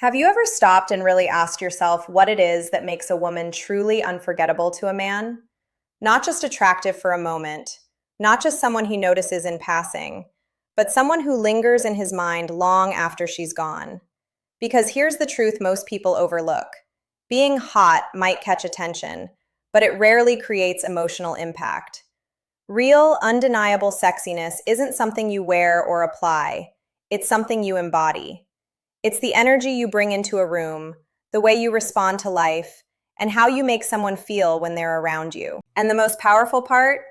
Have you ever stopped and really asked yourself what it is that makes a woman truly unforgettable to a man? Not just attractive for a moment, not just someone he notices in passing, but someone who lingers in his mind long after she's gone. Because here's the truth most people overlook. Being hot might catch attention, but it rarely creates emotional impact. Real, undeniable sexiness isn't something you wear or apply, it's something you embody. It's the energy you bring into a room, the way you respond to life, and how you make someone feel when they're around you. And the most powerful part?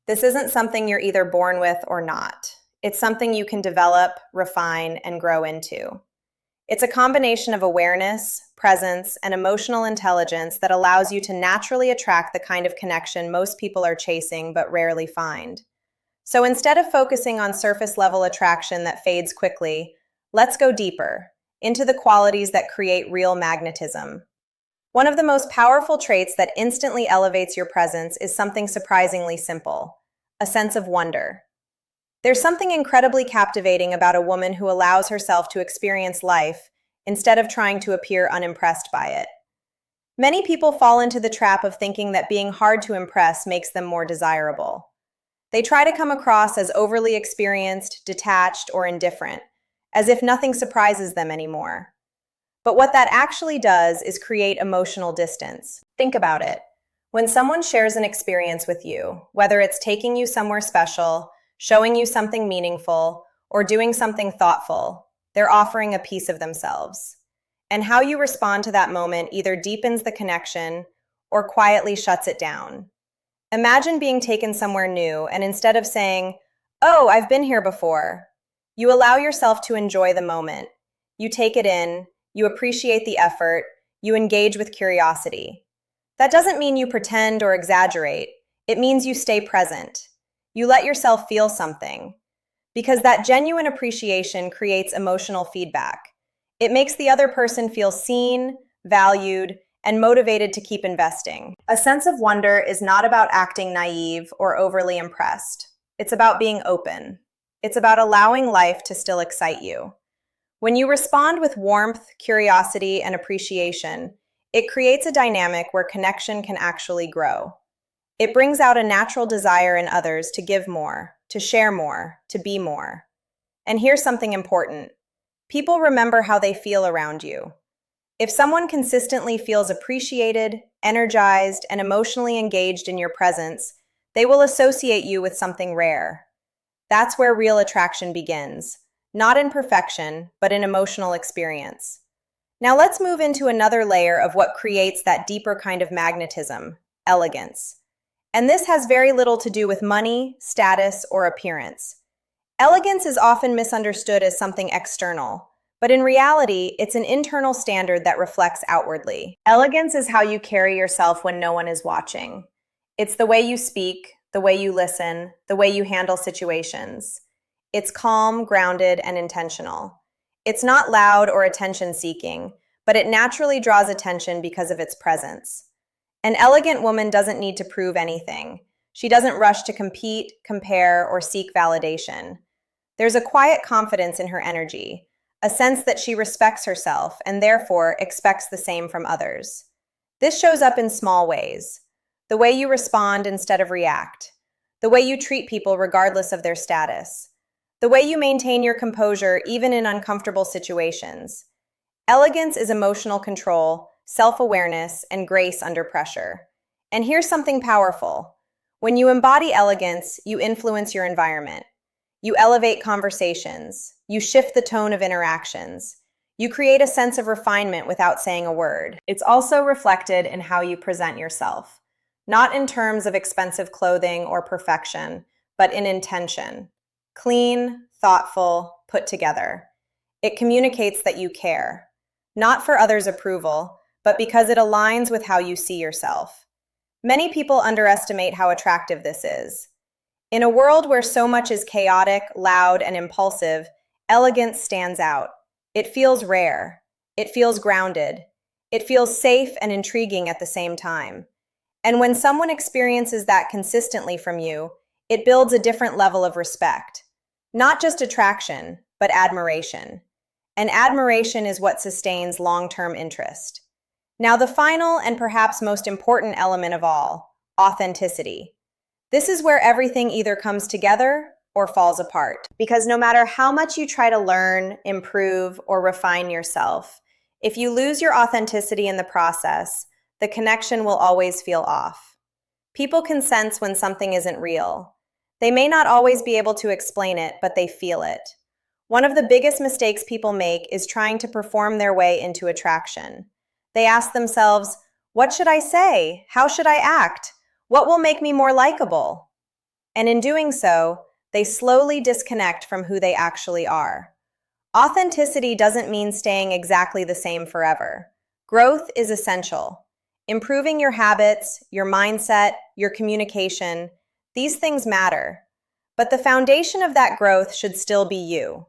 This isn't something you're either born with or not. It's something you can develop, refine, and grow into. It's a combination of awareness, presence, and emotional intelligence that allows you to naturally attract the kind of connection most people are chasing but rarely find. So instead of focusing on surface-level attraction that fades quickly, let's go deeper into the qualities that create real magnetism. One of the most powerful traits that instantly elevates your presence is something surprisingly simple: a sense of wonder. There's something incredibly captivating about a woman who allows herself to experience life instead of trying to appear unimpressed by it. Many people fall into the trap of thinking that being hard to impress makes them more desirable. They try to come across as overly experienced, detached, or indifferent, as if nothing surprises them anymore. But what that actually does is create emotional distance. Think about it. When someone shares an experience with you, whether it's taking you somewhere special, showing you something meaningful, or doing something thoughtful, they're offering a piece of themselves. And how you respond to that moment either deepens the connection or quietly shuts it down. Imagine being taken somewhere new, and instead of saying, "Oh, I've been here before," you allow yourself to enjoy the moment. You take it in, you appreciate the effort, you engage with curiosity. That doesn't mean you pretend or exaggerate. It means you stay present. You let yourself feel something. Because that genuine appreciation creates emotional feedback. It makes the other person feel seen, valued, and motivated to keep investing. A sense of wonder is not about acting naive or overly impressed. It's about being open. It's about allowing life to still excite you. When you respond with warmth, curiosity, and appreciation, it creates a dynamic where connection can actually grow. It brings out a natural desire in others to give more, to share more, to be more. And here's something important. People remember how they feel around you. If someone consistently feels appreciated, energized, and emotionally engaged in your presence, they will associate you with something rare. That's where real attraction begins, not in perfection, but in emotional experience. Now let's move into another layer of what creates that deeper kind of magnetism: elegance. And this has very little to do with money, status, or appearance. Elegance is often misunderstood as something external, but in reality, it's an internal standard that reflects outwardly. Elegance is how you carry yourself when no one is watching. It's the way you speak, the way you listen, the way you handle situations. It's calm, grounded, and intentional. It's not loud or attention-seeking, but it naturally draws attention because of its presence. An elegant woman doesn't need to prove anything. She doesn't rush to compete, compare, or seek validation. There's a quiet confidence in her energy, a sense that she respects herself and therefore expects the same from others. This shows up in small ways: the way you respond instead of react, the way you treat people regardless of their status, the way you maintain your composure even in uncomfortable situations. Elegance is emotional control, self-awareness, and grace under pressure. And here's something powerful. When you embody elegance, you influence your environment. You elevate conversations. You shift the tone of interactions. You create a sense of refinement without saying a word. It's also reflected in how you present yourself, not in terms of expensive clothing or perfection, but in intention. Clean, thoughtful, put together. It communicates that you care, not for others' approval, but because it aligns with how you see yourself. Many people underestimate how attractive this is. In a world where so much is chaotic, loud, and impulsive, elegance stands out. It feels rare. It feels grounded. It feels safe and intriguing at the same time. And when someone experiences that consistently from you, it builds a different level of respect. Not just attraction, but admiration. And admiration is what sustains long-term interest. Now, the final and perhaps most important element of all, authenticity. This is where everything either comes together or falls apart. Because no matter how much you try to learn, improve, or refine yourself, if you lose your authenticity in the process, the connection will always feel off. People can sense when something isn't real. They may not always be able to explain it, but they feel it. One of the biggest mistakes people make is trying to perform their way into attraction. They ask themselves, what should I say? How should I act? What will make me more likable? And in doing so, they slowly disconnect from who they actually are. Authenticity doesn't mean staying exactly the same forever. Growth is essential. Improving your habits, your mindset, your communication, these things matter. But the foundation of that growth should still be you.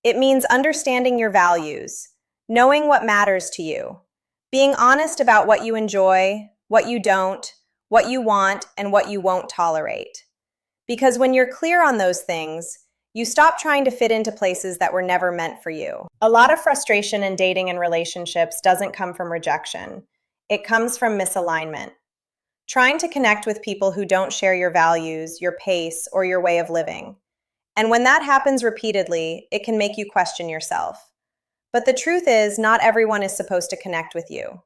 It means understanding your values, knowing what matters to you, being honest about what you enjoy, what you don't, what you want, and what you won't tolerate. Because when you're clear on those things, you stop trying to fit into places that were never meant for you. A lot of frustration in dating and relationships doesn't come from rejection. It comes from misalignment. Trying to connect with people who don't share your values, your pace, or your way of living. And when that happens repeatedly, it can make you question yourself. But the truth is, not everyone is supposed to connect with you.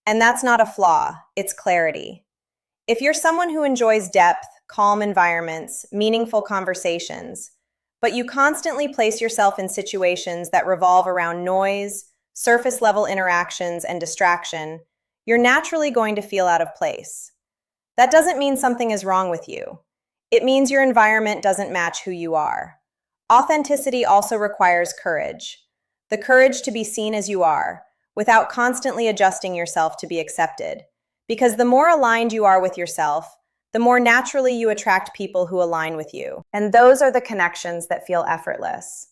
And that's not a flaw, it's clarity. If you're someone who enjoys depth, calm environments, meaningful conversations, but you constantly place yourself in situations that revolve around noise, surface-level interactions, and distraction, you're naturally going to feel out of place. That doesn't mean something is wrong with you. It means your environment doesn't match who you are. Authenticity also requires courage. The courage to be seen as you are, without constantly adjusting yourself to be accepted. Because the more aligned you are with yourself, the more naturally you attract people who align with you. And those are the connections that feel effortless.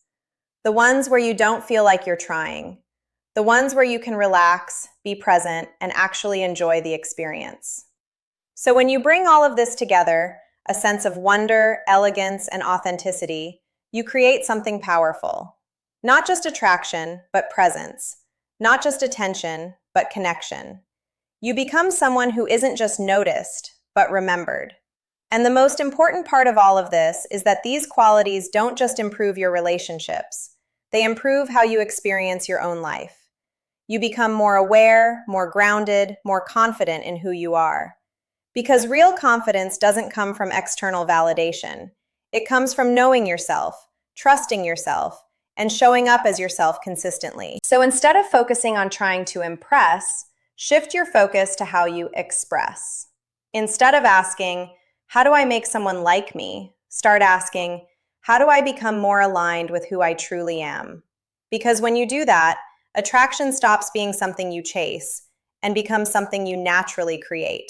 The ones where you don't feel like you're trying. The ones where you can relax, be present, and actually enjoy the experience. So when you bring all of this together, a sense of wonder, elegance, and authenticity, you create something powerful. Not just attraction, but presence. Not just attention, but connection. You become someone who isn't just noticed, but remembered. And the most important part of all of this is that these qualities don't just improve your relationships. They improve how you experience your own life. You become more aware, more grounded, more confident in who you are. Because real confidence doesn't come from external validation. It comes from knowing yourself, trusting yourself, and showing up as yourself consistently. So instead of focusing on trying to impress, shift your focus to how you express. Instead of asking, how do I make someone like me? Start asking, how do I become more aligned with who I truly am? Because when you do that, attraction stops being something you chase and becomes something you naturally create.